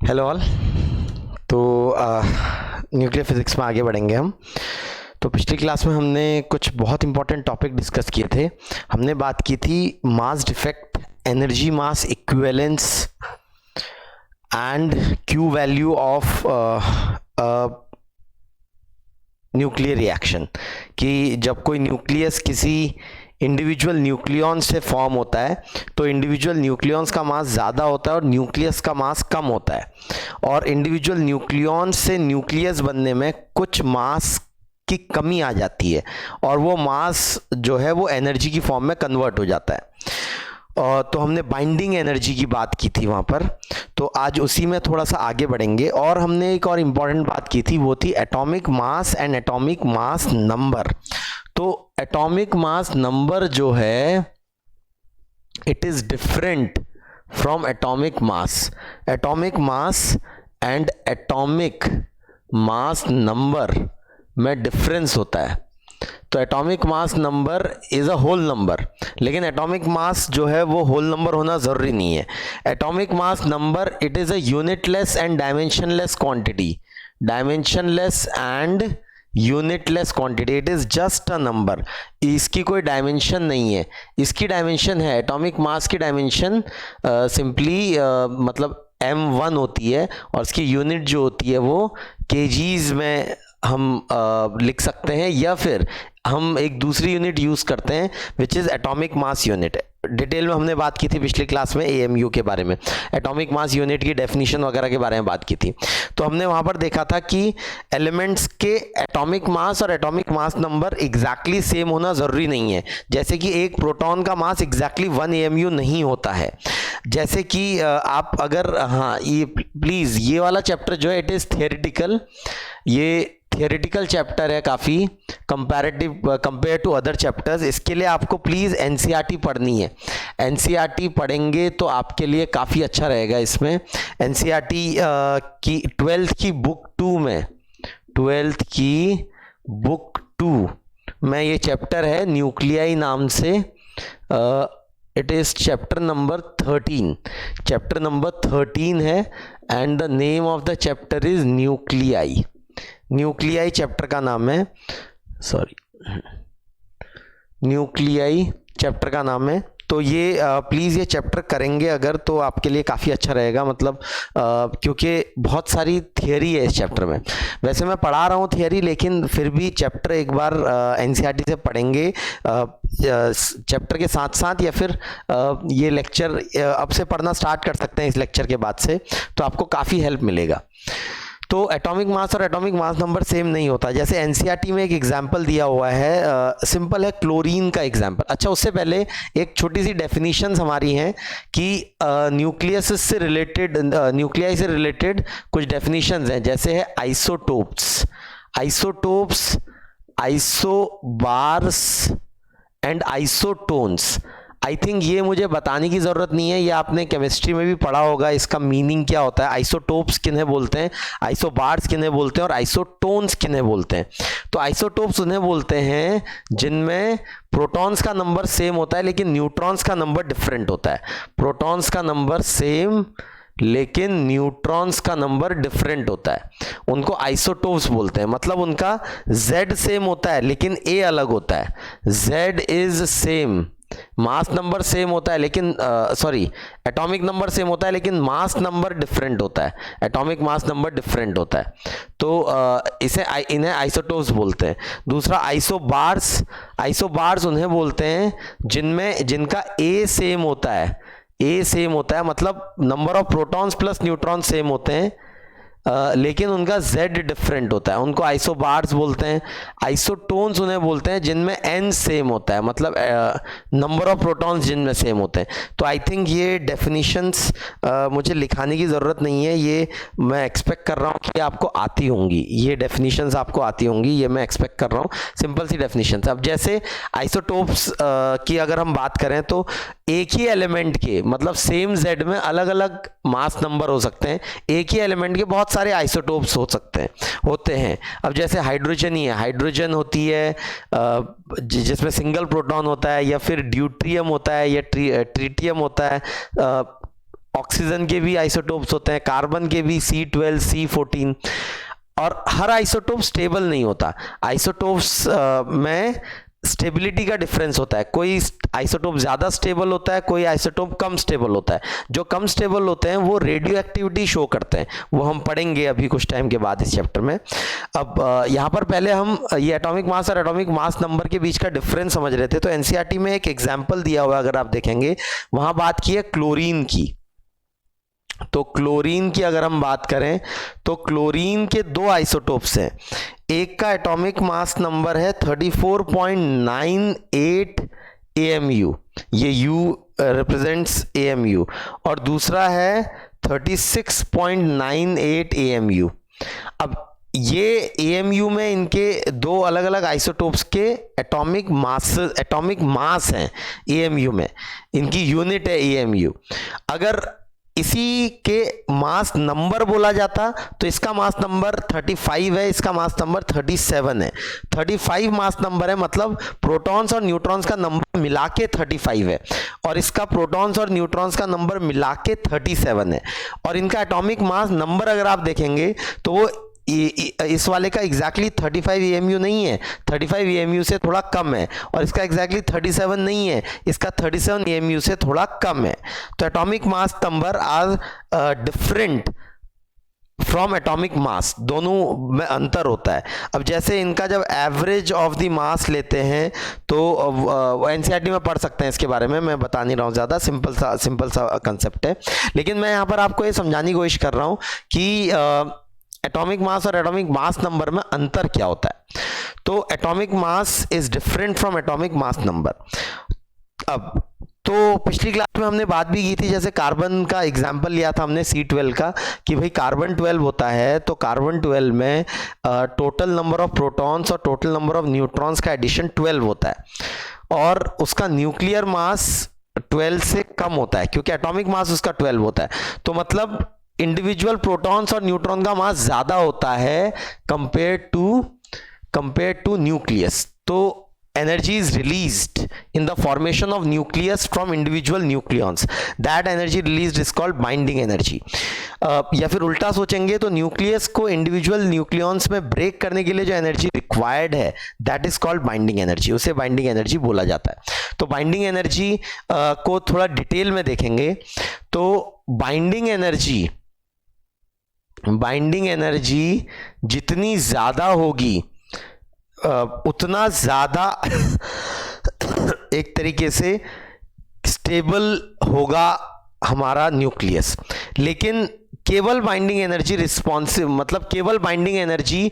Hello all. तो nuclear physics में आगे बढ़ेंगे हम। तो पिछली क्लास में हमने कुछ बहुत इंपॉर्टेंट टॉपिक डिस्कस किए थे। हमने बात की थी mass defect, energy mass equivalence and Q value of nuclear reaction, कि जब कोई न्यूक्लियस किसी इंडिविजुअल न्यूक्लियॉन से फॉर्म होता है तो इंडिविजुअल न्यूक्लियॉन्स का मास ज़्यादा होता है और न्यूक्लियस का मास कम होता है, और इंडिविजुअल न्यूक्लियॉन से न्यूक्लियस बनने में कुछ मास की कमी आ जाती है और वो मास जो है वो एनर्जी की फॉर्म में कन्वर्ट हो जाता है। तो हमने बाइंडिंग एनर्जी की बात की थी वहाँ पर। तो आज उसी में थोड़ा सा आगे बढ़ेंगे और हमने एक और इम्पॉर्टेंट बात की थी, वो थी atomic mass and atomic mass number. तो एटॉमिक मास नंबर जो है it is different from atomic mass. Atomic mass and atomic mass number में डिफरेंस होता है। तो atomic mass number is a whole number, लेकिन एटॉमिक मास जो है वो होल नंबर होना जरूरी नहीं है। Atomic mass number it is a unitless and dimensionless quantity. Dimensionless and unitless quantity, it is just a number. इसकी कोई डायमेंशन नहीं है। इसकी डायमेंशन है, एटॉमिक मास की डायमेंशन सिंपली मतलब m1 होती है और इसकी यूनिट जो होती है वो केजीज में हम लिख सकते हैं, या फिर हम एक दूसरी यूनिट यूज करते हैं which is atomic mass unit. Detail में हमने बात की थी पिछली क्लास में एएमयू के बारे में, एटॉमिक मास यूनिट की डेफिनेशन वगैरह के बारे में बात की थी। तो हमने वहां पर देखा था कि एलिमेंट्स के एटॉमिक मास और atomic mass number exactly same होना जरूरी नहीं है। जैसे कि एक प्रोटॉन का मास एग्जैक्टली 1 एएमयू नहीं होता है। जैसे कि आप अगर, हाँ ये प्लीज, ये वाला चैप्टर जो है इट इज थियोरेटिकल। ये थियोरेटिकल चैप्टर है काफ़ी कंपेयर टू अदर चैप्टर्स। इसके लिए आपको प्लीज़ एनसीईआरटी पढ़नी है। एनसीईआरटी पढ़ेंगे तो आपके लिए काफ़ी अच्छा रहेगा। इसमें एनसीईआरटी की 12th की बुक 2 में, 12th की बुक 2 में ये चैप्टर है न्यूक्लियाई नाम से। It is chapter number 13। Chapter number 13 है and the name of the chapter is nuclei. Nuclei chapter का नाम है, सॉरी, न्यूक्लियाई चैप्टर का नाम है। तो ये प्लीज़ ये चैप्टर करेंगे अगर, तो आपके लिए काफ़ी अच्छा रहेगा। मतलब क्योंकि बहुत सारी थियरी है इस चैप्टर में। वैसे मैं पढ़ा रहा हूँ थियरी, लेकिन फिर भी चैप्टर एक बार एनसीईआरटी से पढ़ेंगे चैप्टर के साथ साथ, या फिर ये लेक्चर अब से पढ़ना स्टार्ट कर सकते हैं इस लेक्चर के बाद से, तो आपको काफ़ी हेल्प मिलेगा। तो एटॉमिक मास और एटॉमिक मास नंबर सेम नहीं होता। जैसे एनसीईआरटी में एक एग्जांपल दिया हुआ है, सिंपल है, क्लोरीन का एग्जांपल। अच्छा, उससे पहले एक छोटी सी डेफिनेशंस हमारी हैं कि न्यूक्लियस से रिलेटेड, न्यूक्लियाई से रिलेटेड कुछ डेफिनेशंस हैं। जैसे है isotopes, isotopes, isobars and isotones. I think ये मुझे बताने की ज़रूरत नहीं है, ये आपने केमिस्ट्री में भी पढ़ा होगा, इसका मीनिंग क्या होता है। आइसोटोप्स किन्हें बोलते हैं, आइसोबार्स किन्हें बोलते हैं और आइसोटोन्स किन्हें बोलते हैं। तो आइसोटोप्स उन्हें बोलते हैं जिनमें प्रोटॉन्स का नंबर सेम होता है लेकिन न्यूट्रॉन्स का नंबर डिफरेंट होता है। प्रोटॉन्स का नंबर सेम लेकिन न्यूट्रॉन्स का नंबर डिफरेंट होता है, उनको आइसोटोप्स बोलते हैं। मतलब उनका Z सेम होता है लेकिन A अलग होता है। Z is same, mass number same होता है लेकिन सॉरी, एटॉमिक नंबर सेम होता है लेकिन मास नंबर डिफरेंट होता है। एटॉमिक मास नंबर डिफरेंट होता है, तो इन्हें आइसोटोप्स बोलते हैं। दूसरा आइसोबार्स, आइसोबार्स उन्हें बोलते हैं जिनका A सेम होता है। A सेम होता है मतलब number of protons plus neutron same होते हैं, लेकिन उनका Z डिफरेंट होता है, उनको आइसोबार्स बोलते हैं। आइसोटोन्स उन्हें बोलते हैं जिनमें N सेम होता है, मतलब नंबर ऑफ प्रोटॉन्स जिनमें सेम होते हैं। तो आई थिंक ये डेफिनेशंस मुझे लिखाने की ज़रूरत नहीं है, ये मैं एक्सपेक्ट कर रहा हूँ कि आपको आती होंगी। ये डेफिनेशंस आपको आती होंगी, ये मैं एक्सपेक्ट कर रहा हूँ। सिंपल सी डेफिनेशंस। अब जैसे आइसोटोप्स की अगर हम बात करें तो एक ही एलिमेंट के, मतलब सेम Z में अलग अलग मास नंबर हो सकते हैं। एक ही एलिमेंट के बहुत सारे आइसोटोप्स होते हैं। अब जैसे हाइड्रोजन ही है, हाइड्रोजन होती है जिसमें सिंगल प्रोटॉन होता है, या फिर ड्यूट्रियम होता है, या ट्रीटियम होता है। ऑक्सीजन के भी आइसोटोप्स होते हैं, कार्बन के भी C12 C14, और हर आइसोटोप स्टेबल नहीं होता। आइसोटोप्स में स्टेबिलिटी का डिफरेंस होता है, कोई आइसोटोप ज़्यादा स्टेबल होता है, कोई आइसोटोप कम स्टेबल होता है। जो कम स्टेबल होते हैं वो रेडियो एक्टिविटी शो करते हैं, वो हम पढ़ेंगे अभी कुछ टाइम के बाद इस चैप्टर में। अब यहाँ पर पहले हम ये एटॉमिक मास और एटॉमिक मास नंबर के बीच का डिफरेंस समझ रहे थे। तो एनसीईआरटी में एक एग्जाम्पल दिया हुआ है, अगर आप देखेंगे वहाँ बात की है क्लोरीन की। तो क्लोरीन की अगर हम बात करें तो क्लोरीन के दो आइसोटोप्स हैं, एक का एटॉमिक मास नंबर है 34.98 AMU, ये U रिप्रेजेंट्स AMU, और दूसरा है 36.98 AMU। अब ये AMU में इनके दो अलग अलग आइसोटोप्स के एटॉमिक मास हैं। AMU में इनकी यूनिट है AMU। अगर इसी के मास नंबर बोला जाता तो इसका मास नंबर 35 है, इसका मास नंबर 37 है। 35 मास नंबर है, मतलब प्रोटॉन्स और न्यूट्रॉन्स का नंबर मिला के 35 है, और इसका प्रोटॉन्स और न्यूट्रॉन्स का नंबर मिला के 37 है। और इनका एटॉमिक मास नंबर अगर आप देखेंगे तो वो इस वाले का एग्जैक्टली 35 AMU नहीं है, 35 AMU से थोड़ा कम है, और इसका एग्जैक्टली 37 नहीं है, इसका 37 AMU से थोड़ा कम है। तो atomic mass number are different from atomic mass, दोनों में अंतर होता है। अब जैसे इनका जब एवरेज ऑफ द मास लेते हैं तो एनसीईआरटी में पढ़ सकते हैं, इसके बारे में मैं बता नहीं रहा हूँ ज़्यादा, सिंपल सा कंसेप्ट है। लेकिन मैं यहाँ पर आपको ये समझाने की कोशिश कर रहा हूँ कि एटॉमिक मास और एटॉमिक मास नंबर में अंतर क्या होता है। तो atomic mass is different from atomic mass number. अब तो पिछली क्लास में हमने बात भी की थी, जैसे कार्बन का एग्जाम्पल लिया था हमने C12 का, कि भाई कार्बन 12 होता है, तो कार्बन 12 में टोटल नंबर ऑफ प्रोटॉन्स और टोटल नंबर ऑफ न्यूट्रॉन्स का एडिशन 12 होता है, और उसका न्यूक्लियर मास 12 से कम होता है, क्योंकि एटॉमिक मास उसका 12 होता है। तो मतलब इंडिविजुअल प्रोटॉन्स और न्यूट्रॉन का मास ज्यादा होता है कंपेयर टू न्यूक्लियस। तो energy is released in the formation of nucleus from individual nucleons. That energy released is called binding energy. या फिर उल्टा सोचेंगे तो न्यूक्लियस को इंडिविजुअल न्यूक्लियॉन्स में ब्रेक करने के लिए जो एनर्जी रिक्वायर्ड है, that is called binding energy, उसे बाइंडिंग एनर्जी बोला जाता है। तो बाइंडिंग एनर्जी को थोड़ा डिटेल में देखेंगे तो बाइंडिंग एनर्जी जितनी ज्यादा होगी उतना ज्यादा एक तरीके से स्टेबल होगा हमारा न्यूक्लियस। लेकिन केवल बाइंडिंग एनर्जी रिस्पॉन्सिव, मतलब केवल बाइंडिंग एनर्जी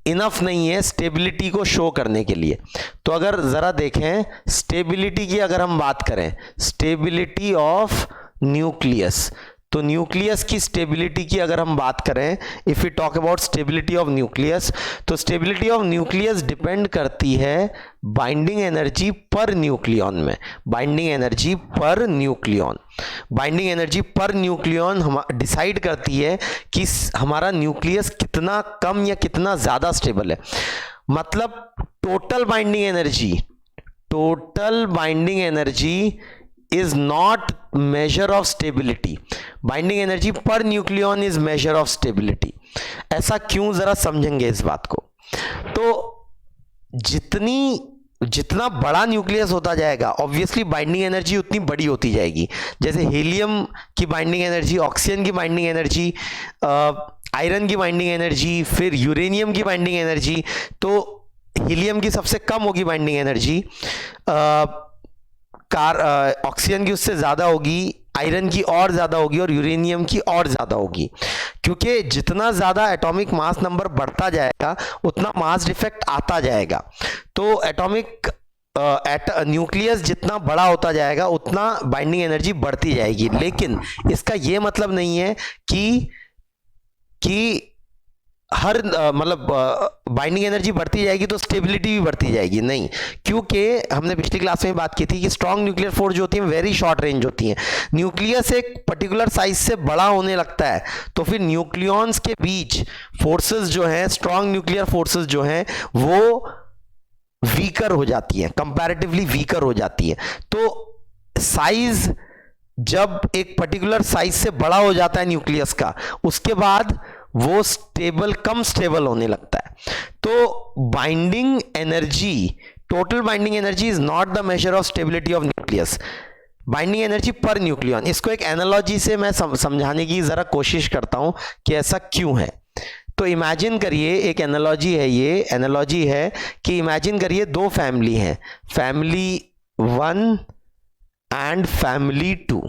इनफ नहीं है स्टेबिलिटी को शो करने के लिए। तो अगर जरा देखें स्टेबिलिटी की अगर हम बात करें, स्टेबिलिटी ऑफ न्यूक्लियस, तो न्यूक्लियस की स्टेबिलिटी की अगर हम बात करें, if you talk about stability of nucleus, तो स्टेबिलिटी ऑफ न्यूक्लियस डिपेंड करती है बाइंडिंग एनर्जी पर न्यूक्लियॉन में। बाइंडिंग एनर्जी पर न्यूक्लियॉन हम डिसाइड करती है कि हमारा न्यूक्लियस कितना कम या कितना ज्यादा स्टेबल है। मतलब total binding energy is not measure of stability. Binding energy per nucleon is measure of stability. ऐसा क्यों, जरा समझेंगे इस बात को। तो जितना बड़ा न्यूक्लियस होता जाएगा ऑब्वियसली बाइंडिंग एनर्जी उतनी बड़ी होती जाएगी। जैसे हीलियम की बाइंडिंग एनर्जी, ऑक्सीजन की बाइंडिंग एनर्जी, आयरन की बाइंडिंग एनर्जी, फिर यूरेनियम की बाइंडिंग एनर्जी। तो हीलियम की सबसे कम होगी बाइंडिंग एनर्जी, ऑक्सीजन की उससे ज्यादा होगी, आयरन की और ज्यादा होगी, और यूरेनियम की और ज्यादा होगी। क्योंकि जितना ज्यादा एटॉमिक मास नंबर बढ़ता जाएगा उतना मास डिफेक्ट आता जाएगा। तो न्यूक्लियस जितना बड़ा होता जाएगा उतना बाइंडिंग एनर्जी बढ़ती जाएगी। लेकिन इसका यह मतलब नहीं है कि हर मतलब बाइंडिंग एनर्जी बढ़ती जाएगी तो स्टेबिलिटी भी बढ़ती जाएगी, नहीं। क्योंकि हमने पिछली क्लास में बात की थी कि स्ट्रॉन्ग न्यूक्लियर फोर्स जो होती है वेरी शॉर्ट रेंज होती हैं। न्यूक्लियस एक पर्टिकुलर साइज से बड़ा होने लगता है तो फिर न्यूक्लियॉन्स के बीच फोर्सेस जो हैं, स्ट्रॉन्ग न्यूक्लियर फोर्सेस जो हैं वो वीकर हो जाती है, कंपैरेटिवली वीकर हो जाती है। तो साइज जब एक पर्टिकुलर साइज से बड़ा हो जाता है न्यूक्लियस का, उसके बाद वो स्टेबल, कम स्टेबल होने लगता है। तो binding energy, total binding energy is not the measure of stability of nucleus, binding energy per nucleon. इसको एक एनालॉजी से मैं समझाने की जरा कोशिश करता हूं कि ऐसा क्यों है। तो इमेजिन करिए, एक एनालॉजी है, ये एनालॉजी है कि इमेजिन करिए दो फैमिली हैं, फैमिली 1 एंड फैमिली 2।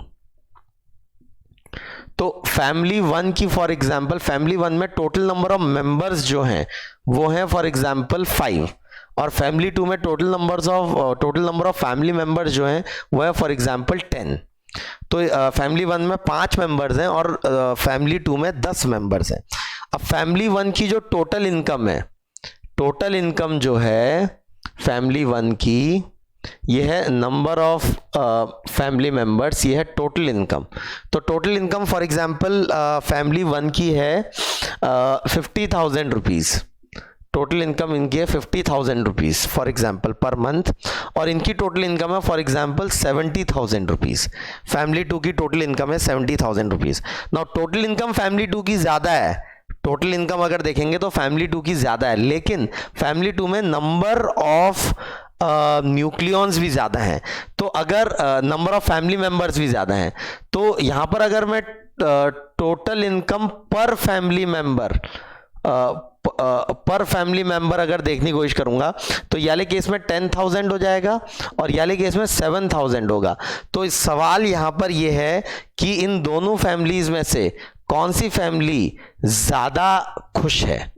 तो फैमिली 1 की फॉर एग्जांपल, फैमिली 1 में टोटल नंबर ऑफ मेंबर्स जो हैं वो हैं फॉर एग्जांपल 5, और फैमिली 2 में total number of family members जो हैं वो है फॉर एग्जांपल 10। तो फैमिली 1 में 5 मेंबर्स हैं और फैमिली 2 में 10 मेंबर्स हैं। अब फैमिली 1 की जो टोटल इनकम है, टोटल इनकम जो है फैमिली 1 की, ये है नंबर ऑफ फैमिली मेंबर्स, ये है टोटल इनकम। तो total income for example family 1 की है 50,000 रुपीज़, टोटल इनकम इनकी है 50,000 rupees for example per month, और इनकी टोटल इनकम है फॉर एग्जांपल 70,000 रुपीज़। फैमिली 2 की टोटल इनकम है 70,000 rupees. Now total income family 2 की ज़्यादा है, टोटल इनकम अगर देखेंगे तो फैमिली 2 की ज़्यादा है, लेकिन फैमिली 2 में नंबर ऑफ न्यूक्लियॉन्स भी ज़्यादा हैं। तो अगर नंबर ऑफ फैमिली मेंबर्स भी ज़्यादा हैं, तो यहाँ पर अगर मैं टोटल इनकम पर फैमिली मेंबर अगर देखने की कोशिश करूंगा तो ये वाले केस में 10,000 हो जाएगा और ये वाले केस में 7,000 होगा। तो इस सवाल यहाँ पर ये है कि इन दोनों फैमिलीज में से कौन सी फैमिली ज़्यादा खुश है,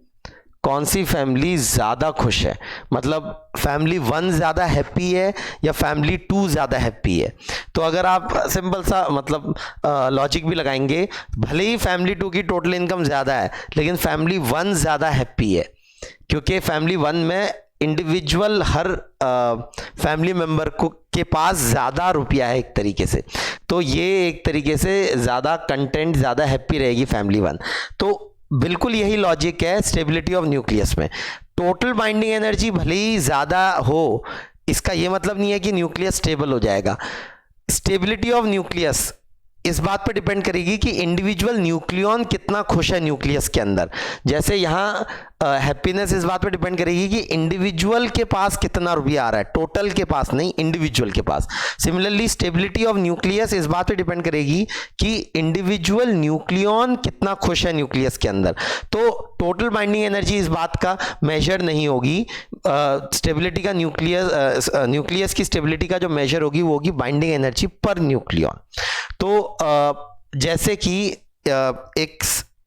कौन सी फैमिली ज़्यादा खुश है, मतलब फैमिली 1 ज़्यादा हैप्पी है या फैमिली 2 ज़्यादा हैप्पी है। तो अगर आप सिंपल सा मतलब लॉजिक भी लगाएंगे, भले ही फैमिली 2 की टोटल इनकम ज़्यादा है लेकिन फैमिली 1 ज़्यादा हैप्पी है, क्योंकि फैमिली 1 में इंडिविजुअल हर फैमिली मेंबर को के पास ज़्यादा रुपया है एक तरीके से, तो ये एक तरीके से ज़्यादा कंटेंट, ज़्यादा हैप्पी रहेगी फैमिली 1। तो बिल्कुल यही लॉजिक है स्टेबिलिटी ऑफ न्यूक्लियस में। टोटल बाइंडिंग एनर्जी भले ही ज़्यादा हो, इसका ये मतलब नहीं है कि न्यूक्लियस स्टेबल हो जाएगा। स्टेबिलिटी ऑफ न्यूक्लियस इस बात पर डिपेंड करेगी कि इंडिविजुअल न्यूक्लियॉन कितना खुश है न्यूक्लियस के अंदर। जैसे यहाँ हैप्पीनेस इस बात पर डिपेंड करेगी कि इंडिविजुअल के पास कितना रुपया आ रहा है, टोटल के पास नहीं, इंडिविजुअल के पास। सिमिलरली स्टेबिलिटी ऑफ न्यूक्लियस इस बात पर डिपेंड करेगी कि इंडिविजुअल न्यूक्लियॉन कितना खुश है न्यूक्लियस के अंदर। तो टोटल बाइंडिंग एनर्जी इस बात का मेजर नहीं होगी। स्टेबिलिटी का न्यूक्लियस की स्टेबिलिटी का जो मेजर होगी वो होगी बाइंडिंग एनर्जी पर न्यूक्लियॉन। तो जैसे कि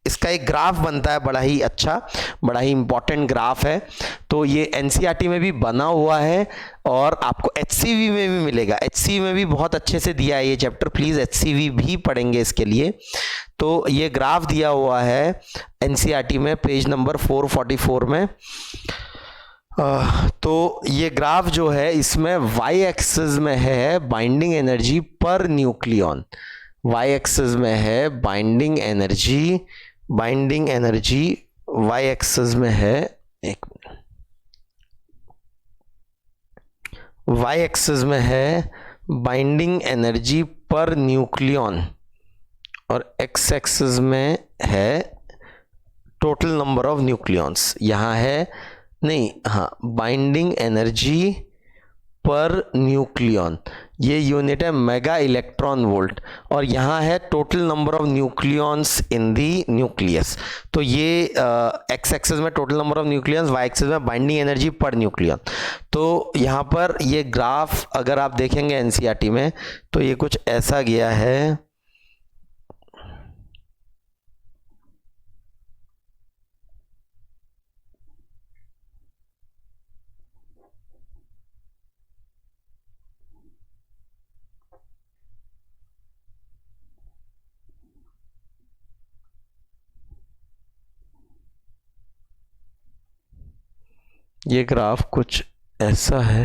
इसका एक ग्राफ बनता है, बड़ा ही अच्छा, बड़ा ही इंपॉर्टेंट ग्राफ है। तो ये एनसीईआरटी में भी बना हुआ है और आपको एचसीवी में भी मिलेगा। एचसीवी में भी बहुत अच्छे से दिया है ये चैप्टर, प्लीज़ एचसीवी भी पढ़ेंगे इसके लिए। तो ये ग्राफ दिया हुआ है एनसीईआरटी में पेज नंबर 444 में। तो ये ग्राफ जो है इसमें वाई एक्सिस में है binding energy per nucleon, Y axis में है बाइंडिंग एनर्जी वाई एक्सिस में है, एक वाई एक्सिस में है बाइंडिंग एनर्जी पर न्यूक्लियॉन और एक्स एक्सिस में है टोटल नंबर ऑफ न्यूक्लियॉन्स। यहाँ है नहीं, हाँ, बाइंडिंग एनर्जी पर न्यूक्लियॉन, ये यूनिट है मेगा इलेक्ट्रॉन वोल्ट, और यहाँ है total number of nucleons in the nucleus. तो ये एक्स एक्सिस में total number of nucleons, Y axis में बाइंडिंग एनर्जी पर न्यूक्लियॉन। तो यहाँ पर ये ग्राफ अगर आप देखेंगे एनसीईआरटी में तो ये कुछ ऐसा गया है। ये ग्राफ कुछ ऐसा है,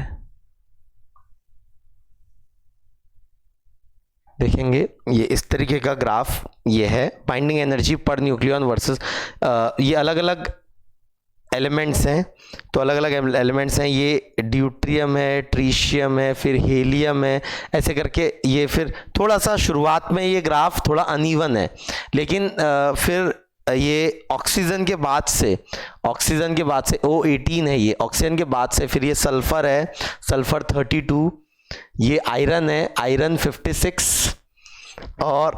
देखेंगे ये इस तरीके का ग्राफ ये है binding energy per nucleon versus, ये अलग अलग एलिमेंट्स हैं, तो अलग अलग एलिमेंट्स हैं, ये ड्यूट्रियम है, ट्रीशियम है, फिर हीलियम है, ऐसे करके ये फिर थोड़ा सा शुरुआत में ये ग्राफ थोड़ा अनइवन है, लेकिन फिर ये ऑक्सीजन के बाद से O18 है, ये ऑक्सीजन के बाद से फिर ये सल्फर है, सल्फर 32, ये आयरन है, आयरन 56, और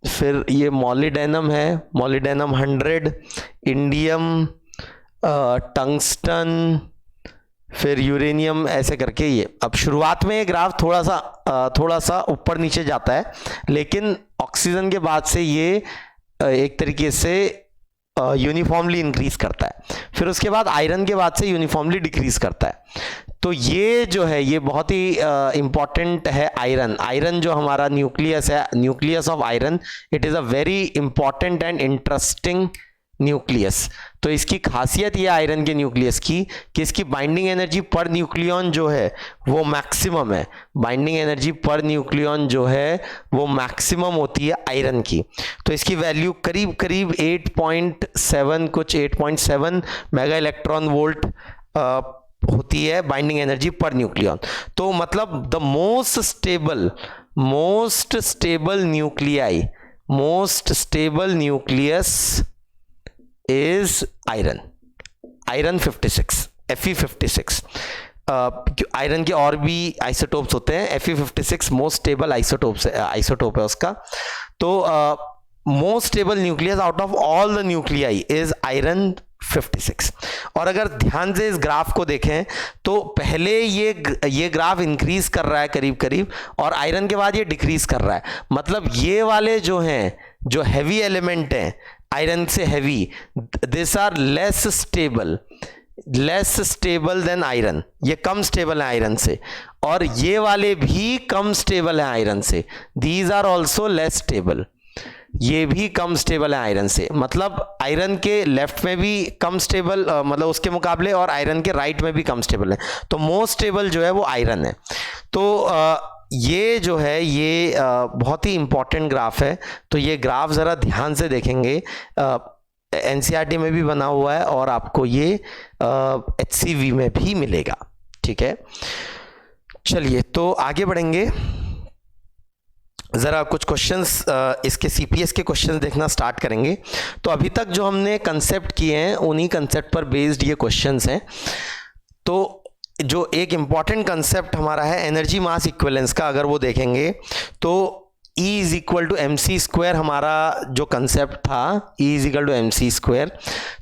फिर ये मॉलिडेनम है, मॉलिडेनम 100, इंडियम, टंगस्टन, फिर यूरेनियम, ऐसे करके ये। अब शुरुआत में ये ग्राफ थोड़ा सा ऊपर नीचे जाता है, लेकिन ऑक्सीजन के बाद से ये एक तरीके से यूनिफॉर्मली इंक्रीज करता है, फिर उसके बाद आयरन के बाद से यूनिफॉर्मली डिक्रीज करता है। तो ये जो है ये बहुत ही इंपॉर्टेंट है। आयरन जो हमारा न्यूक्लियस है, nucleus of iron, it is a very important and interesting nucleus. तो इसकी खासियत ये आयरन के न्यूक्लियस की कि इसकी बाइंडिंग एनर्जी पर न्यूक्लियन जो है वो मैक्सिमम है, बाइंडिंग एनर्जी पर न्यूक्लियन जो है वो मैक्सिमम होती है आयरन की। तो इसकी वैल्यू करीब करीब 8.7 कुछ 8.7 मेगा इलेक्ट्रॉन वोल्ट होती है बाइंडिंग एनर्जी पर न्यूक्लियन। तो मतलब the most stable nucleus is iron 56, Fe56। Iron के और भी आइसोटोप्स होते हैं, Fe56 मोस्ट स्टेबल आइसोटोप है उसका। तो most stable nucleus out of all the nuclei is iron 56। और अगर ध्यान से इस ग्राफ को देखें तो पहले ये ग्राफ इंक्रीज कर रहा है करीब करीब, और आयरन के बाद ये डिक्रीज कर रहा है। मतलब ये वाले जो हैं, जो हैवी एलिमेंट हैं आयरन से heavy, this are less stable than iron, ये कम स्टेबल है आयरन से, और ये वाले भी कम स्टेबल है आयरन से, these are also less stable, ये भी कम स्टेबल है आयरन से। मतलब आयरन के लेफ्ट में भी कम स्टेबल, मतलब उसके मुकाबले, और आयरन के राइट में भी कम स्टेबल है। तो मोस्ट स्टेबल जो है वो आयरन है। तो ये जो है ये बहुत ही इंपॉर्टेंट ग्राफ है। तो ये ग्राफ ज़रा ध्यान से देखेंगे, एनसीईआरटी में भी बना हुआ है और आपको ये HCV में भी मिलेगा। ठीक है, चलिए तो आगे बढ़ेंगे, ज़रा कुछ क्वेश्चंस इसके CPS के क्वेश्चंस देखना स्टार्ट करेंगे। तो अभी तक जो हमने कंसेप्ट किए हैं उन्हीं कंसेप्ट पर बेस्ड ये क्वेश्चंस हैं। तो जो एक इम्पॉर्टेंट कंसेप्ट हमारा है एनर्जी मास इक्विवेलेंस का, अगर वो देखेंगे तो E is equal to MC², हमारा जो कंसेप्ट था E is equal to MC²।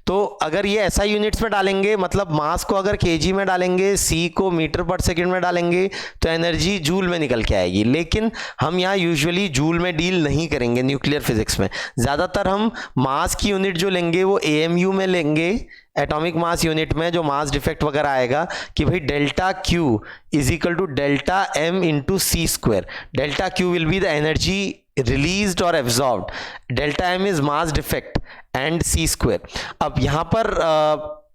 तो अगर ये SI यूनिट्स में डालेंगे, मतलब मास को अगर kg में डालेंगे, C को मीटर पर सेकंड में डालेंगे, तो एनर्जी जूल में निकल के आएगी। लेकिन हम यहाँ यूजुअली जूल में डील नहीं करेंगे न्यूक्लियर फिजिक्स में, ज़्यादातर हम मास की यूनिट जो लेंगे वो AMU में लेंगे, एटॉमिक मास यूनिट में जो मास डिफेक्ट वगैरह आएगा कि भाई delta Q is equal to delta M into C²। Delta Q will be the energy released और absorbed, delta M is mass defect and C²। अब यहाँ पर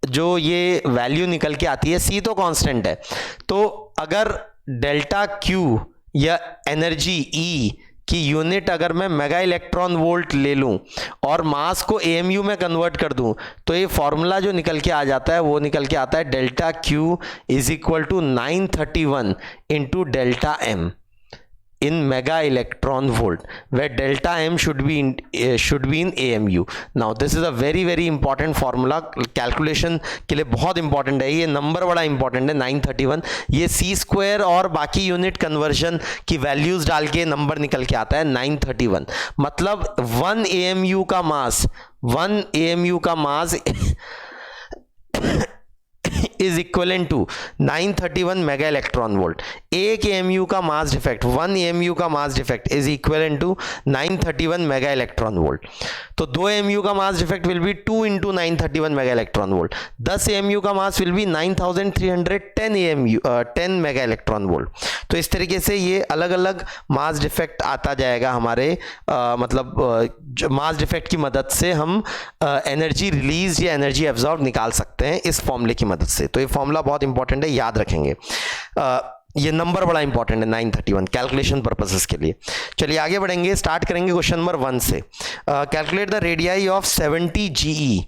जो ये वैल्यू निकल के आती है, C तो कांस्टेंट है, तो अगर डेल्टा Q या एनर्जी E की यूनिट अगर मैं मेगा इलेक्ट्रॉन वोल्ट ले लूं और मास को AMU में कन्वर्ट कर दूं, तो ये फॉर्मूला जो निकल के आ जाता है वो निकल के आता है delta Q is equal to 931 into delta M in mega electron volt, where delta M should be in AMU. Now this is a very important formula, calculation के लिए बहुत इंपॉर्टेंट है, ये नंबर बड़ा इंपॉर्टेंट है 931। ये C² और बाकी यूनिट कन्वर्जन की वैल्यूज डाल के नंबर निकल के आता है 931। मतलब 1 AMU का mass is equivalent to 931 mega electron volt. एक AMU का मास डिफेक्ट, 1 AMU का mass defect is equivalent to 931 mega electron volt. तो 2 AMU का mass defect will be 2 into 931 mega electron volt. 10 AMU का mass will be 9310 mega electron volt. तो इस तरीके से ये अलग अलग मास डिफेक्ट आता जाएगा हमारे, मतलब मास डिफेक्ट की मदद से हम एनर्जी रिलीज या एनर्जी एब्जॉर्ब निकाल सकते हैं इस फॉर्मूले की मदद से। तो ये फॉर्मूला बहुत इंपॉर्टेंट है, याद रखेंगे। ये नंबर बड़ा इंपॉर्टेंट है 931 कैलकुलेशन पर्पसेस के लिए। चलिए आगे बढ़ेंगे, स्टार्ट करेंगे क्वेश्चन नंबर 1 से। Calculate the radii of 70 GE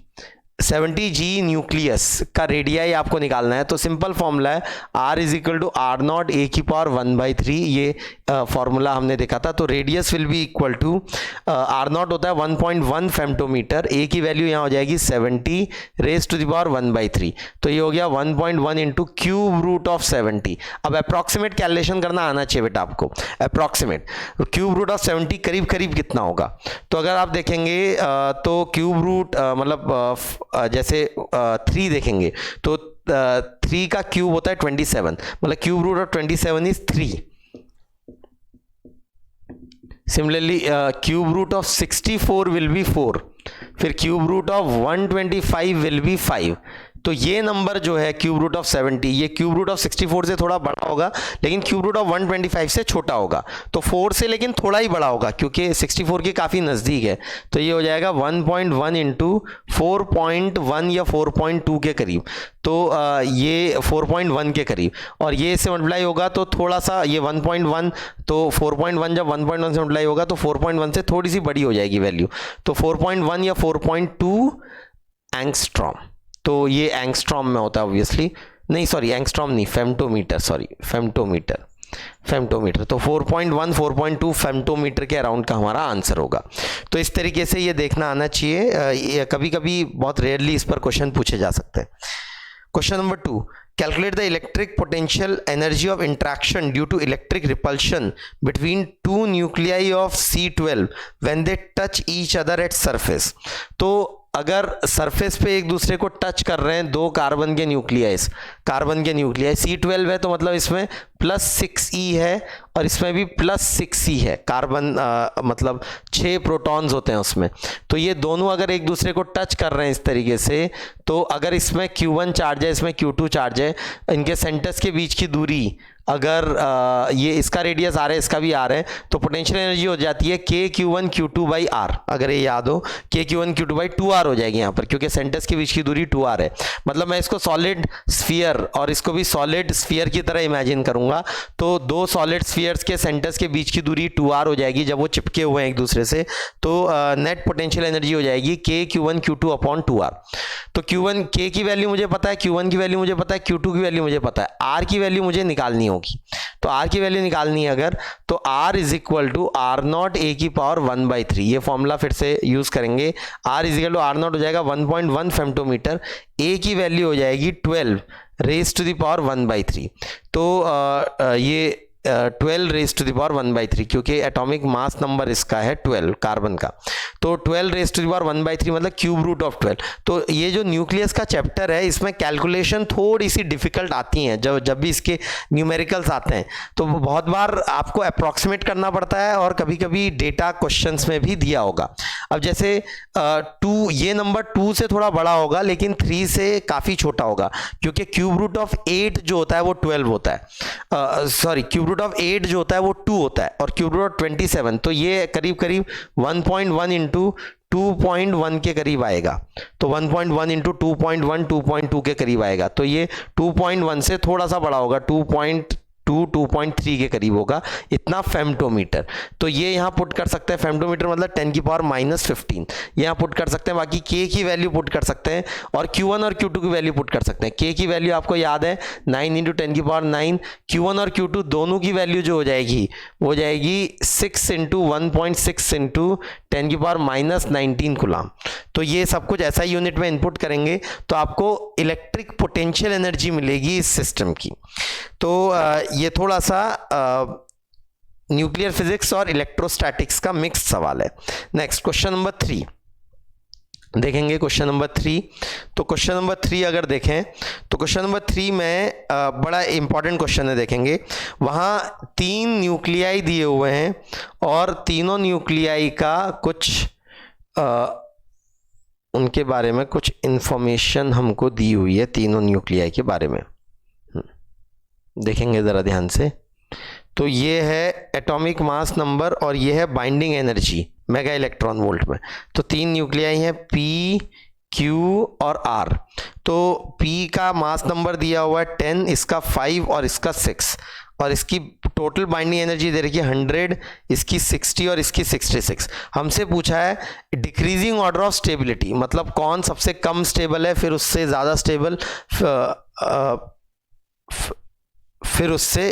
70 G nucleus का रेडियाई आपको निकालना है, तो सिंपल फॉर्मूला है R is equal to R not A की पावर 1/3, ये फॉर्मूला हमने देखा था। तो radius will be equal to R not होता है 1.1 फेम्टोमीटर, ए की वैल्यू यहाँ हो जाएगी 70 रेज टू द पावर 1/3, तो ये हो गया 1.1 इंटू क्यूब रूट ऑफ 70। अब अप्रॉक्सीमेट कैलकुलेशन करना आना चाहिए बेटा आपको, अप्रॉक्सीमेट क्यूब रूट ऑफ 70 करीब करीब कितना होगा। तो अगर आप देखेंगे तो क्यूब रूट मतलब जैसे 3 देखेंगे तो 3 का क्यूब होता है 27, मतलब cube root of 27 is 3। Similarly cube root of 64 will be 4, फिर cube root of 125 will be 5। तो ये नंबर जो है क्यूब रूट ऑफ 70, ये क्यूब रूट ऑफ 64 से थोड़ा बड़ा होगा, लेकिन क्यूब रूट ऑफ 125 से छोटा होगा। तो 4 से लेकिन थोड़ा ही बड़ा होगा क्योंकि 64 के काफ़ी नज़दीक है। तो ये हो जाएगा 1.1 इंटू 4.1 या 4.2 के करीब, तो ये 4.1 के करीब, और ये इससे मल्टीप्लाई होगा तो थोड़ा सा ये 1.1, तो 4.1 जब 1.1 से मल्टीप्लाई होगा तो 4.1 से थोड़ी सी बड़ी हो जाएगी वैल्यू, तो 4.1 या 4.2 एंगस्ट्रॉम। तो ये एंगस्ट्रॉम में होता है ऑब्वियसली, नहीं सॉरी एंगस्ट्रॉम नहीं, फेम्टोमीटर, सॉरी फेम्टोमीटर, तो 4.1 4.2 फेम्टोमीटर के अराउंड का हमारा आंसर होगा। तो इस तरीके से ये देखना आना चाहिए, कभी कभी बहुत रेयरली इस पर क्वेश्चन पूछे जा सकते हैं। Question number 2, calculate the electric potential energy of interaction due to electric repulsion between two nuclei of C12 when they touch each other at surface। तो अगर सरफेस पे एक दूसरे को टच कर रहे हैं दो कार्बन के न्यूक्लियाई C12 है, तो मतलब इसमें +6e है और इसमें भी +6e है, कार्बन मतलब 6 प्रोटॉन्स होते हैं उसमें। तो ये दोनों अगर एक दूसरे को टच कर रहे हैं इस तरीके से, तो अगर इसमें Q1 चार्ज है, इसमें Q2 चार्ज है, इनके सेंटर्स के बीच की दूरी अगर ये इसका रेडियस आर है, इसका भी आर है, तो पोटेंशियल एनर्जी हो जाती है KQ1 Q2/R। अगर ये याद हो KQ1 Q2/2R हो जाएगी यहाँ पर, क्योंकि सेंटर्स के बीच की दूरी 2R है। मतलब मैं इसको सॉलिड स्फीयर और इसको भी सॉलिड स्फीयर की तरह इमेजिन करूंगा, तो दो सॉलिड स्फीयर्स के सेंटर्स के बीच की दूरी 2R हो जाएगी जब वो चिपके हुए हैं एक दूसरे से। तो नेट पोटेंशियल एनर्जी हो जाएगी KQ1 Q2/2R। तो Q1 K की वैल्यू मुझे पता है, Q1 की वैल्यू मुझे पता है, Q2 की वैल्यू मुझे पता है, R की वैल्यू मुझे निकालनी होगी। तो R की वैल्यू निकालनी है अगर, तो R is equal to R not A की पावर 1/3, ये फॉर्मूला फिर से यूज करेंगे। R is equal to R not हो जाएगा 1.1 फेम्टोमीटर, A की वैल्यू हो जाएगी 12 रेज टू द पावर 1/3। तो ये 12 रेज टू द पावर 1/3, क्योंकि एटॉमिक मास नंबर इसका है 12 कार्बन का, तो 12 रेज टू द पावर 1/3 मतलब क्यूब रूट ऑफ 12। तो ये जो न्यूक्लियस का चैप्टर है, इसमें कैलकुलेशन थोड़ी सी डिफिकल्ट आती हैं जब भी इसके न्यूमेरिकल्स आते हैं, तो बहुत बार आपको अप्रॉक्सीमेट करना पड़ता है और कभी कभी डेटा क्वेश्चंस में भी दिया होगा। अब जैसे 2, ये नंबर 2 से थोड़ा बड़ा होगा लेकिन 3 से काफ़ी छोटा होगा, क्योंकि क्यूब रूट ऑफ 8 जो होता है वो 12 होता है, सॉरी क्यूब रूट ऑफ 8 जो होता है वो 2 होता है, और क्यूब रूट ऑफ 27, तो ये करीब करीब 1.1 इंटू 2.1 के करीब आएगा। तो 1.1 इंटू 2.1 2.2 के करीब आएगा, तो ये 2.1 से थोड़ा सा बड़ा होगा, 2.3 के करीब होगा, इतना फेम्टोमीटर। तो ये यहाँ पुट कर सकते हैं, फेम्टोमीटर मतलब 10 की पावर -15 यहाँ पुट कर सकते हैं। बाकी K की वैल्यू पुट कर सकते हैं और Q1 और Q2 की वैल्यू पुट कर सकते हैं। K की वैल्यू आपको याद है 9 इंटू 10 की पावर 9, Q1 और Q2 दोनों की वैल्यू जो हो जाएगी वो जाएगी 6 इंटू 1.6 इंटू 10 की पावर -19 कूलम। तो ये सब कुछ ऐसा यूनिट में इनपुट करेंगे तो आपको इलेक्ट्रिक पोटेंशियल एनर्जी मिलेगी इस सिस्टम की। तो ये थोड़ा सा न्यूक्लियर फिजिक्स और इलेक्ट्रोस्टैटिक्स का मिक्स सवाल है। नेक्स्ट क्वेश्चन नंबर 3 देखेंगे। क्वेश्चन नंबर 3, तो क्वेश्चन नंबर 3 अगर देखें तो क्वेश्चन नंबर 3 में बड़ा इंपॉर्टेंट क्वेश्चन है, देखेंगे वहाँ 3 न्यूक्लियाई दिए हुए हैं और तीनों न्यूक्लियाई का कुछ उनके बारे में कुछ इंफॉर्मेशन हमको दी हुई है, तीनों न्यूक्लियाई के बारे में देखेंगे ज़रा ध्यान से। तो ये है एटॉमिक मास नंबर और ये है binding energy mega electron volt में। तो 3 न्यूक्लियाई हैं P, Q और R। तो P का मास नंबर दिया हुआ है 10, इसका 5 और इसका 6। और इसकी टोटल बाइंडिंग एनर्जी दे रखी है 100, इसकी 60 और इसकी 66। हमसे पूछा है डिक्रीजिंग ऑर्डर ऑफ स्टेबिलिटी, मतलब कौन सबसे कम स्टेबल है, फिर उससे ज़्यादा स्टेबल, फिर उससे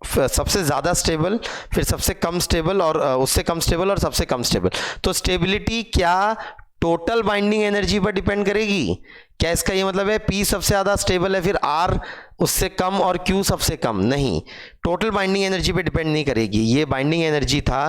सबसे ज़्यादा स्टेबल, फिर सबसे कम स्टेबल, और उससे कम स्टेबल और सबसे कम स्टेबल। तो स्टेबिलिटी क्या टोटल बाइंडिंग एनर्जी पर डिपेंड करेगी? क्या इसका ये मतलब है P सबसे ज़्यादा स्टेबल है फिर R उससे कम और Q सबसे कम? नहीं, टोटल बाइंडिंग एनर्जी पे डिपेंड नहीं करेगी। ये बाइंडिंग एनर्जी था,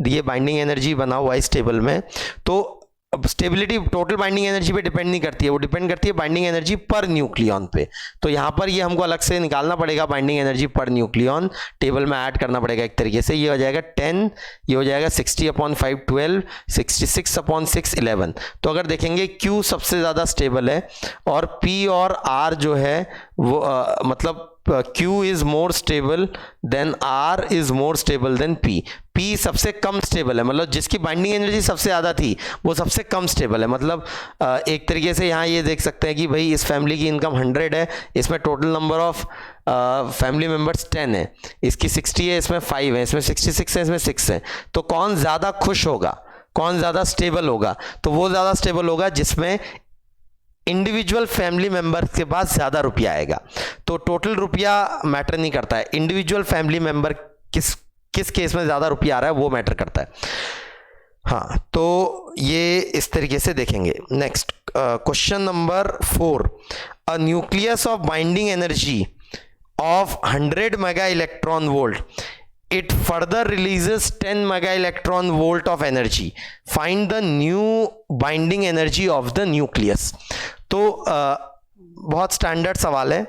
ये बाइंडिंग एनर्जी बना हुआ है इस टेबल में, तो अब स्टेबिलिटी टोटल बाइंडिंग एनर्जी पे डिपेंड नहीं करती है, वो डिपेंड करती है बाइंडिंग एनर्जी पर न्यूक्लियन पे। तो यहाँ पर ये हमको अलग से निकालना पड़ेगा, binding energy per nucleon table में ऐड करना पड़ेगा एक तरीके से। ये हो जाएगा 10, ये हो जाएगा 60/5 12, 66/6 11। तो अगर देखेंगे Q सबसे ज़्यादा स्टेबल है और P और R जो है वो मतलब Q is more stable then R is more stable then P। P सबसे कम स्टेबल है, मतलब जिसकी बाइंडिंग एनर्जी सबसे ज़्यादा थी वो सबसे कम स्टेबल है। मतलब एक तरीके से यहाँ ये देख सकते हैं कि भाई इस फैमिली की इनकम 100 है, इसमें total number of family members 10 है, इसकी 60 है, इसमें 5 है, इसमें 66 है, इसमें 6 है। तो कौन ज़्यादा खुश होगा, कौन ज़्यादा स्टेबल होगा? तो वो ज़्यादा स्टेबल होगा जिसमें इंडिविजुअल फैमिली मेंबर्स के पास ज़्यादा रुपया आएगा। तो टोटल रुपया मैटर नहीं करता है, इंडिविजुअल फैमिली मेंबर किस केस में ज़्यादा रुपया आ रहा है वो मैटर करता है। हाँ, तो ये इस तरीके से देखेंगे। Next question number 4, a nucleus of binding energy of 100 mega electron volt, it further releases 10 mega electron volt of energy, find the new binding energy of the nucleus। तो बहुत स्टैंडर्ड सवाल है।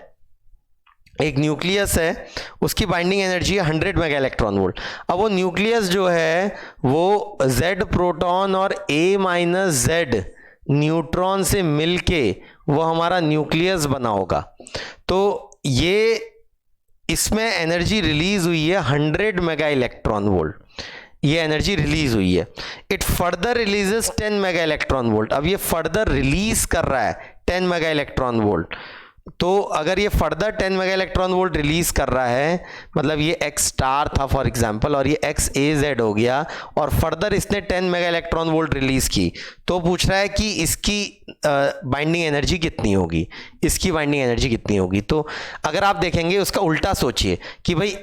एक न्यूक्लियस है, उसकी बाइंडिंग एनर्जी है 100 mega electron volt. अब वो न्यूक्लियस जो है वो Z प्रोटॉन और A-Z न्यूट्रॉन से मिलके वो हमारा न्यूक्लियस बना होगा। तो ये इसमें एनर्जी रिलीज हुई है 100 मेगा इलेक्ट्रॉन वोल्ट, ये एनर्जी रिलीज हुई है। It further releases 10 mega electron volt. अब ये फर्दर रिलीज कर रहा है 10 मेगा इलेक्ट्रॉन वोल्ट। तो अगर ये further 10 mega electron volt release कर रहा है, मतलब ये X स्टार था फॉर एग्जांपल और ये XAZ हो गया, और फर्दर इसने 10 मेगा इलेक्ट्रॉन वोल्ट रिलीज की, तो पूछ रहा है कि इसकी बाइंडिंग एनर्जी कितनी होगी, इसकी बाइंडिंग एनर्जी कितनी होगी। तो अगर आप देखेंगे उसका उल्टा सोचिए कि भाई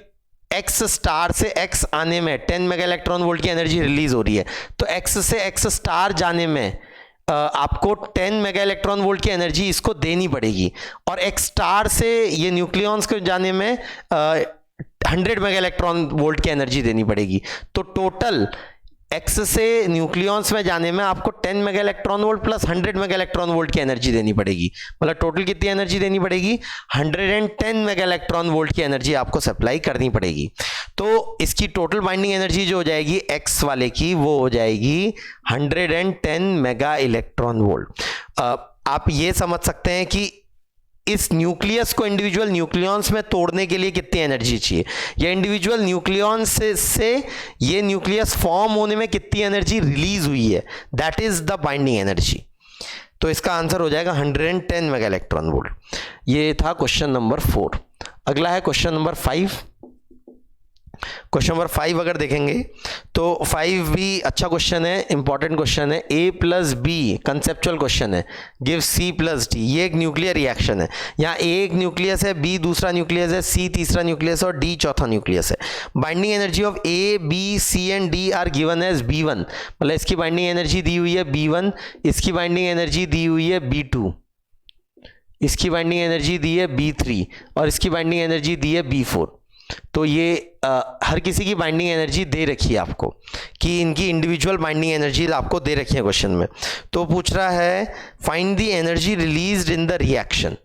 X स्टार से X आने में 10 मेगा इलेक्ट्रॉन वोल्ट की एनर्जी रिलीज हो रही है, तो X से X स्टार जाने में आपको 10 मेगा इलेक्ट्रॉन वोल्ट की एनर्जी इसको देनी पड़ेगी, और X स्टार से ये न्यूक्लियॉन्स को जाने में 100 मेगा इलेक्ट्रॉन वोल्ट की एनर्जी देनी पड़ेगी। तो टोटल X से न्यूक्लियॉन्स में जाने में आपको 10 mega electron volt plus 100 mega electron volt की एनर्जी देनी पड़ेगी। मतलब टोटल कितनी एनर्जी देनी पड़ेगी? 110 मेगा इलेक्ट्रॉन वोल्ट की एनर्जी आपको सप्लाई करनी पड़ेगी। तो इसकी टोटल बाइंडिंग एनर्जी जो हो जाएगी X वाले की, वो हो जाएगी 110 मेगा इलेक्ट्रॉन वोल्ट। आप ये समझ सकते हैं कि इस न्यूक्लियस को इंडिविजुअल न्यूक्लियॉन्स में तोड़ने के लिए कितनी एनर्जी चाहिए, या इंडिविजुअल न्यूक्लियॉन्स से ये न्यूक्लियस फॉर्म होने में कितनी एनर्जी रिलीज हुई है, that is the binding energy. तो इसका आंसर हो जाएगा 110 मेगा इलेक्ट्रॉन वोल्ट। ये था क्वेश्चन नंबर 4। अगला है क्वेश्चन नंबर 5। क्वेश्चन नंबर 5 अगर देखेंगे तो 5 भी अच्छा क्वेश्चन है, इंपॉर्टेंट क्वेश्चन है। A plus B conceptual question है, गिव C प्लस डी। ये एक न्यूक्लियर रिएक्शन है। यहाँ A एक न्यूक्लियस है, B दूसरा न्यूक्लियस है, C तीसरा न्यूक्लियस है और D चौथा न्यूक्लियस है। Binding energy of A, B, C and D are given as B1। मतलब इसकी बाइंडिंग एनर्जी दी हुई है B1, इसकी बाइंडिंग एनर्जी दी हुई है B2, इसकी बाइंडिंग एनर्जी दी है B3 और इसकी बाइंडिंग एनर्जी दी है B4। तो ये हर किसी की बाइंडिंग एनर्जी दे रखी है आपको, कि इनकी इंडिविजुअल बाइंडिंग एनर्जी आपको दे रखी है क्वेश्चन में। तो पूछ रहा है find the energy released in the reaction.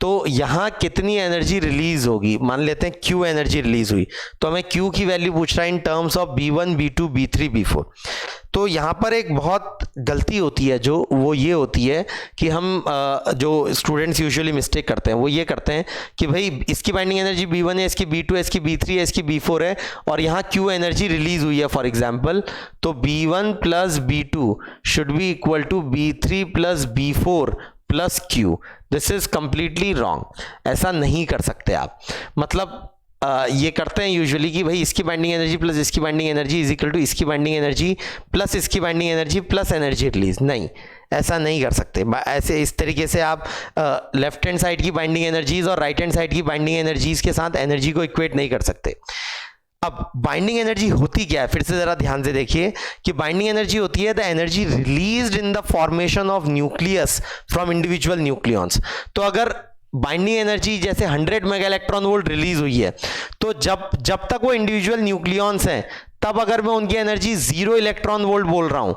तो यहाँ कितनी एनर्जी रिलीज होगी? मान लेते हैं Q एनर्जी रिलीज हुई, तो हमें Q की वैल्यू पूछ रहा है in terms of B1, B2, B3, B4। तो यहाँ पर एक बहुत गलती होती है जो वो ये होती है कि हम जो स्टूडेंट्स यूजुअली मिस्टेक करते हैं वो ये करते हैं कि भाई इसकी बाइंडिंग एनर्जी B1 है, इसकी B2 है, इसकी B3 है, इसकी B4 है, और यहाँ Q एनर्जी रिलीज हुई है फॉर एग्जांपल, तो B1 plus B2 should be equal to B3 plus B4 plus Q। This is completely wrong. ऐसा नहीं कर सकते आप। मतलब ये करते हैं यूजुअली कि भाई इसकी बाइंडिंग एनर्जी प्लस इसकी binding energy is equal to इसकी बाइंडिंग एनर्जी प्लस इसकी binding energy plus energy release. नहीं, ऐसा नहीं कर सकते। ऐसे इस तरीके से आप लेफ्ट हैंड साइड की बाइंडिंग एनर्जीज और राइट हैंड साइड की बाइंडिंग एनर्जीज के साथ एनर्जी को इक्वेट नहीं कर सकते। अब बाइंडिंग एनर्जी होती क्या है, फिर से जरा ध्यान से देखिए कि बाइंडिंग एनर्जी होती है the energy released in the formation of nucleus from individual nucleons. तो अगर बाइंडिंग एनर्जी जैसे 100 मेगा इलेक्ट्रॉन वोल्ट रिलीज हुई है, तो जब तक वो इंडिविजुअल न्यूक्लियॉन्स हैं, तब अगर मैं उनकी एनर्जी 0 इलेक्ट्रॉन वोल्ट बोल रहा हूं,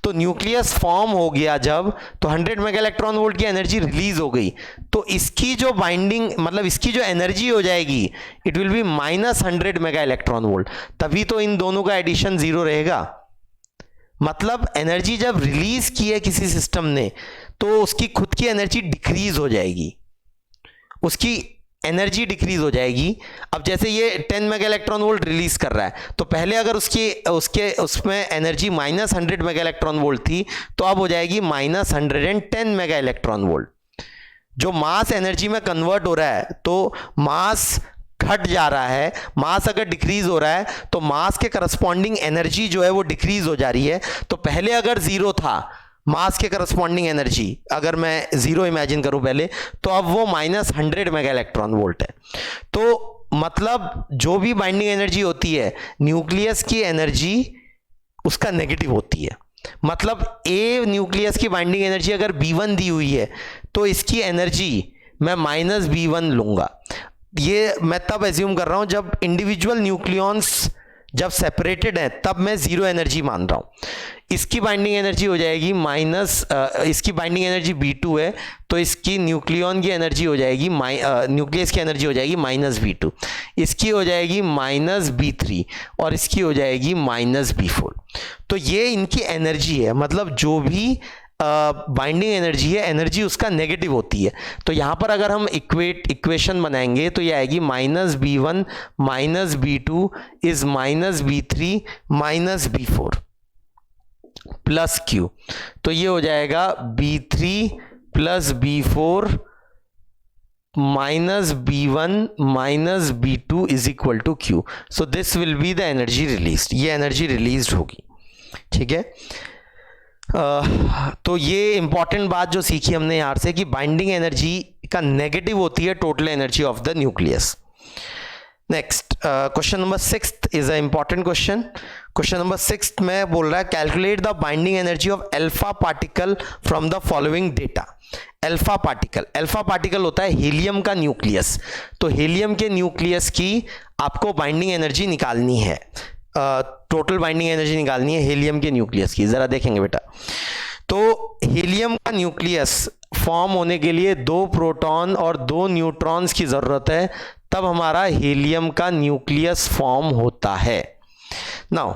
तो न्यूक्लियस फॉर्म हो गया जब, तो 100 मेगा इलेक्ट्रॉन वोल्ट की एनर्जी रिलीज हो गई, तो इसकी जो बाइंडिंग मतलब इसकी जो एनर्जी हो जाएगी it will be -100 mega electron volt. तभी तो इन दोनों का एडिशन 0 रहेगा। मतलब एनर्जी जब रिलीज की है किसी सिस्टम ने, तो उसकी खुद की एनर्जी डिक्रीज हो जाएगी, उसकी एनर्जी डिक्रीज हो जाएगी। अब जैसे ये 10 मेगा इलेक्ट्रॉन वोल्ट रिलीज कर रहा है, तो पहले अगर उसमें एनर्जी -100 मेगा इलेक्ट्रॉन वोल्ट थी, तो अब हो जाएगी -110 मेगा इलेक्ट्रॉन वोल्ट। जो मास एनर्जी में कन्वर्ट हो रहा है, तो मास घट जा रहा है। मास अगर डिक्रीज हो रहा है, तो मास के करस्पॉन्डिंग एनर्जी जो है वो डिक्रीज हो जा रही है। तो पहले अगर 0 था मास के करस्पॉन्डिंग एनर्जी, अगर मैं 0 इमेजिन करूं पहले, तो अब वो -100 मेगा इलेक्ट्रॉन वोल्ट है। तो मतलब जो भी बाइंडिंग एनर्जी होती है, न्यूक्लियस की एनर्जी उसका नेगेटिव होती है। मतलब ए न्यूक्लियस की बाइंडिंग एनर्जी अगर B1 दी हुई है, तो इसकी एनर्जी मैं -B1 लूंगा। ये मैं तब एज्यूम कर रहा हूं जब इंडिविजुअल न्यूक्लियॉन्स जब सेपरेटेड है, तब मैं 0 एनर्जी मान रहा हूं। इसकी बाइंडिंग एनर्जी हो जाएगी इसकी बाइंडिंग एनर्जी B2 है, तो इसकी न्यूक्लियॉन की एनर्जी हो जाएगी न्यूक्लियस की एनर्जी हो जाएगी -B2, इसकी हो जाएगी -B3 और इसकी हो जाएगी -B4। तो ये इनकी एनर्जी है। मतलब जो भी बाइंडिंग एनर्जी है, एनर्जी उसका नेगेटिव होती है। तो यहां पर अगर हम इक्वेशन बनाएंगे, तो ये आएगी -B1 -B2 is -B3 -B4 plus Q। तो ये हो जाएगा B3 plus B4 -B1 -B2 is equal to Q। So this will be the energy released. ये एनर्जी रिलीज्ड होगी, ठीक है। तो ये इंपॉर्टेंट बात जो सीखी हमने यहां से कि बाइंडिंग एनर्जी का नेगेटिव होती है total energy of the nucleus. Next question number 6 is a important question. Question number 6 में बोल रहा है calculate the binding energy of alpha particle from the following data. Alpha particle होता है हीलियम का न्यूक्लियस। तो हीलियम के न्यूक्लियस की आपको बाइंडिंग एनर्जी निकालनी है, टोटल बाइंडिंग एनर्जी निकालनी है हीलियम के न्यूक्लियस की। जरा देखेंगे बेटा, तो हीलियम का न्यूक्लियस फॉर्म होने के लिए 2 प्रोटॉन और 2 न्यूट्रॉन्स की जरूरत है, तब हमारा हीलियम का न्यूक्लियस फॉर्म होता है। नाउ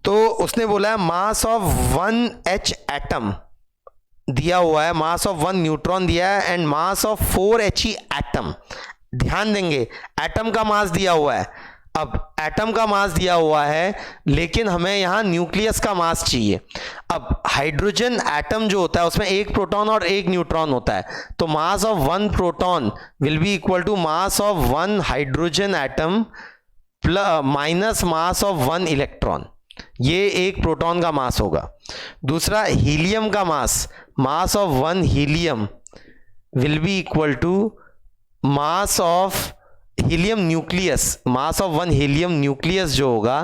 तो उसने बोला है मास ऑफ 1H एटम दिया हुआ है, मास ऑफ 1 न्यूट्रॉन दिया है and mass of 4He atom. ध्यान देंगे, एटम का मास दिया हुआ है। अब एटम का मास दिया हुआ है, लेकिन हमें यहां न्यूक्लियस का मास चाहिए। अब हाइड्रोजन एटम जो होता है उसमें 1 प्रोटॉन और 1 न्यूट्रॉन होता है, तो mass of 1 proton will be equal to mass of 1 hydrogen atom minus mass of 1 electron. ये 1 प्रोटॉन का मास होगा। दूसरा हीलियम का mass of 1 helium will be equal to mass of helium nucleus. Mass of 1 helium nucleus जो होगा,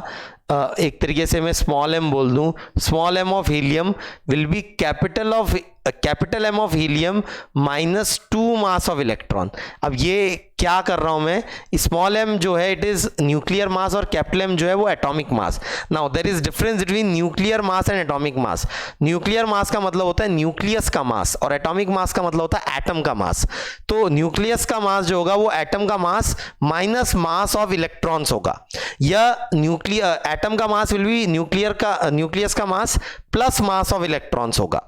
एक तरीके से मैं स्मॉल m बोल दूं, small m of helium will B capital M of helium -2 mass of electron. अब ये क्या कर रहा हूं मैं, स्मॉल m जो है इट इज न्यूक्लियर मास और कैपिटल M जो है वो atomic mass. Now there is difference between nuclear mass and atomic mass. Nuclear mass का मतलब होता है न्यूक्लियस का मास और एटॉमिक मास का मतलब होता है एटम का मास। तो न्यूक्लियस का मास जो होगा वो एटम का मास माइनस मास ऑफ इलेक्ट्रॉन्स होगा, या एटम का मास विल बी न्यूक्लियस का mass plus mass of electrons होगा।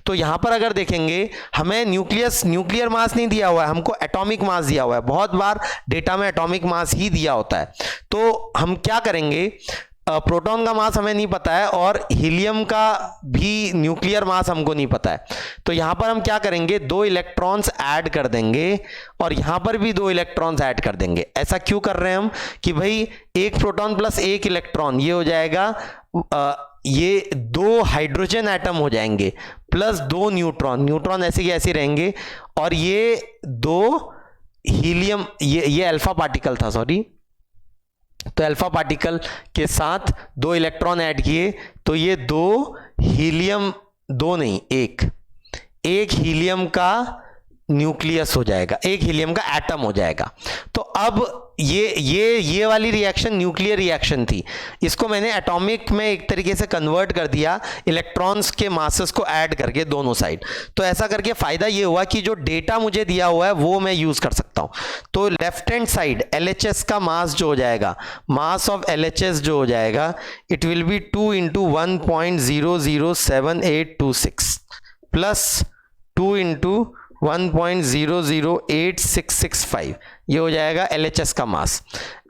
तो यहां पर अगर देखेंगे, हमें न्यूक्लियर मास नहीं दिया हुआ है, हमको एटॉमिक मास दिया हुआ है। बहुत बार डेटा में एटॉमिक मास ही दिया होता है। तो हम क्या करेंगे, प्रोटॉन का मास हमें नहीं पता है और हीलियम का भी न्यूक्लियर मास हमको नहीं पता है, तो यहां पर हम क्या करेंगे, 2 इलेक्ट्रॉन्स ऐड कर देंगे और यहां पर भी 2 इलेक्ट्रॉन्स ऐड कर देंगे। ऐसा क्यों कर रहे हैं हम कि भाई एक प्रोटॉन प्लस एक इलेक्ट्रॉन, ये हो जाएगा ये 2 हाइड्रोजन एटम हो जाएंगे प्लस 2 न्यूट्रॉन, न्यूट्रॉन ऐसे के ऐसे रहेंगे, और ये 2 हीलियम, ये अल्फा पार्टिकल था, सॉरी, तो अल्फा पार्टिकल के साथ 2 इलेक्ट्रॉन ऐड किए, तो ये 2 हीलियम, 2 नहीं, एक हीलियम का न्यूक्लियस हो जाएगा, एक हीलियम का एटम हो जाएगा। तो अब ये वाली रिएक्शन न्यूक्लियर रिएक्शन थी, इसको मैंने एटॉमिक में एक तरीके से कन्वर्ट कर दिया इलेक्ट्रॉन्स के मासेस को ऐड करके दोनों साइड। तो ऐसा करके फायदा ये हुआ कि जो डेटा मुझे दिया हुआ है वो मैं यूज कर सकता हूं। तो लेफ्ट हैंड साइड LHS का मास जो हो जाएगा, मास ऑफ LHS जो हो जाएगा, इट विल बी 2 × 1.007826 प्लस 2 × 1.008665, ये हो जाएगा LHS का मास।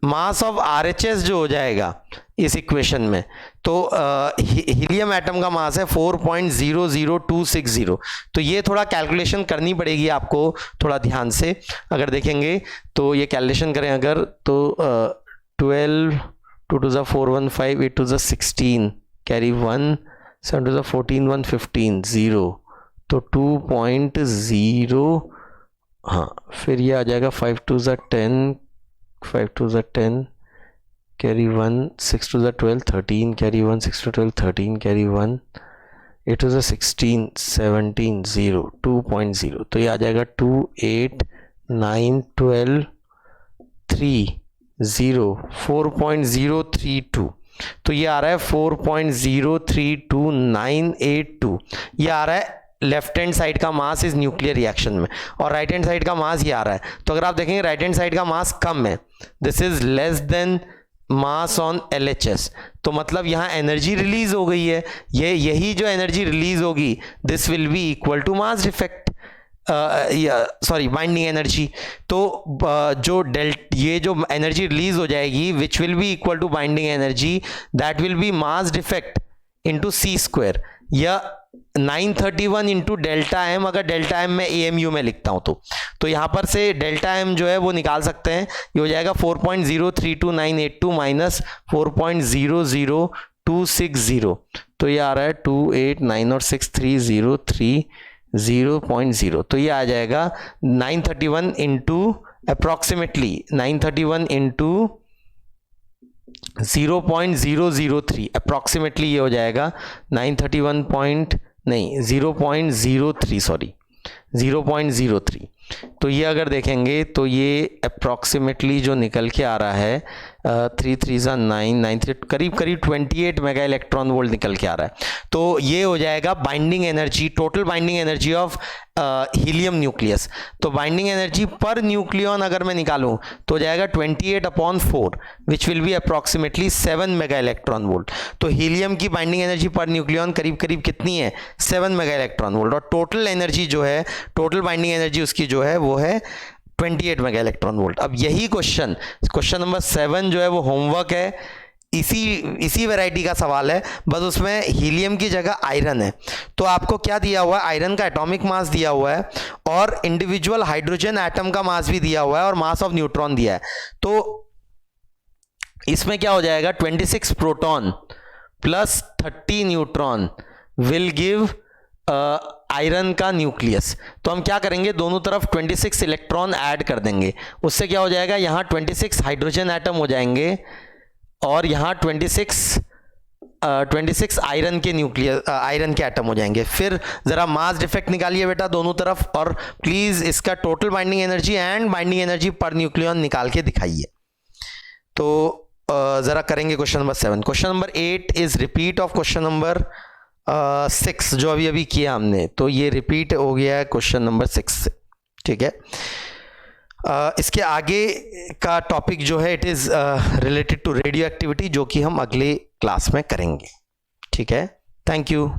मास ऑफ RHS जो हो जाएगा इस इक्वेशन में, तो हीलियम एटम का मास है 4.00260। तो ये थोड़ा कैलकुलेशन करनी पड़ेगी आपको थोड़ा ध्यान से, अगर देखेंगे तो ये कैलकुलेशन करें अगर, तो 12 2 to the 4 1 5 8 to the 16 carry 1 7 to the 14 1 15 0, तो 2.0, हाँ, फिर ये आ जाएगा 5 to the 10 5 to the 10 carry 1 6 to the 12 13 carry 1 6 to 12 13 carry 1 8 to the 16 17 0 2.0, तो ये आ जाएगा 2 8 9 12 3 0 4.032, तो ये आ रहा है 4.032982, ये आ रहा है लेफ्ट हैंड साइड का मास इस न्यूक्लियर रिएक्शन में, और राइट हैंड साइड का मास ये आ रहा है। तो अगर आप देखेंगे राइट हैंड साइड का मास कम है, this is less then mass on LHS, तो मतलब यहाँ एनर्जी रिलीज हो गई है, यही जो एनर्जी रिलीज होगी this will be equal to mass defect, sorry binding energy. तो ये जो एनर्जी रिलीज हो जाएगी which will be equal to binding energy, that will be mass defect into C², या 931 इंटू डेल्टा एम, अगर delta M में AMU में लिखता हूं तो यहां पर से डेल्टा एम जो है वो निकाल सकते हैं, ये हो जाएगा 4.032982 माइनस 4.00260, तो ये आ रहा है 2 8 9 और 6 3 0 3 0.0, तो ये आ जाएगा 931 इंटू अप्रोक्सीमेटली 931 इंटू 0.003 अप्रोक्सीमेटली, ये हो जाएगा 0.03, सॉरी 0.03। तो ये अगर देखेंगे तो ये अप्रोक्सीमेटली जो निकल के आ रहा है 3 3 9 9 3 करीब 28 मेगा इलेक्ट्रॉन वोल्ट निकल के आ रहा है। तो ये हो जाएगा binding energy, total binding energy of helium nucleus. तो बाइंडिंग एनर्जी पर न्यूक्लियन अगर मैं निकालूं तो हो जाएगा 28/4 विच will B approximately 7 mega electron volt. तो हीलियम की बाइंडिंग एनर्जी पर न्यूक्लियन करीब करीब कितनी है, 7 मेगा इलेक्ट्रॉन वोल्ट, और टोटल एनर्जी जो है, टोटल बाइंडिंग एनर्जी उसकी जो है वो है 28 मेगा इलेक्ट्रॉन वोल्ट। अब यही क्वेश्चन नंबर 7 जो है वो होमवर्क है, इसी वैरायटी का सवाल है, बस उसमें हीलियम की जगह आयरन है। तो आपको क्या दिया हुआ है, आयरन का एटॉमिक मास दिया हुआ है और इंडिविजुअल हाइड्रोजन एटम का मास भी दिया हुआ है और मास ऑफ न्यूट्रॉन दिया है। तो इसमें क्या हो जाएगा, 26 proton plus 30 neutron will give iron का न्यूक्लियस। तो हम क्या करेंगे, दोनों तरफ 26 इलेक्ट्रॉन ऐड कर देंगे, उससे क्या हो जाएगा, यहाँ 26 हाइड्रोजन एटम हो जाएंगे और यहाँ 26 आयरन के न्यूक्लियस, आयरन के एटम हो जाएंगे। फिर जरा मास डिफेक्ट निकालिए बेटा दोनों तरफ, और प्लीज इसका total binding energy and binding energy per nucleon निकाल के दिखाइए। तो जरा करेंगे question number 7। Question number 8 is repeat of question number 6 जो अभी किया हमने, तो ये रिपीट हो गया है क्वेश्चन नंबर 6 से, ठीक है। इसके आगे का टॉपिक जो है it is related to radioactivity, जो कि हम अगले क्लास में करेंगे, ठीक है। Thank you.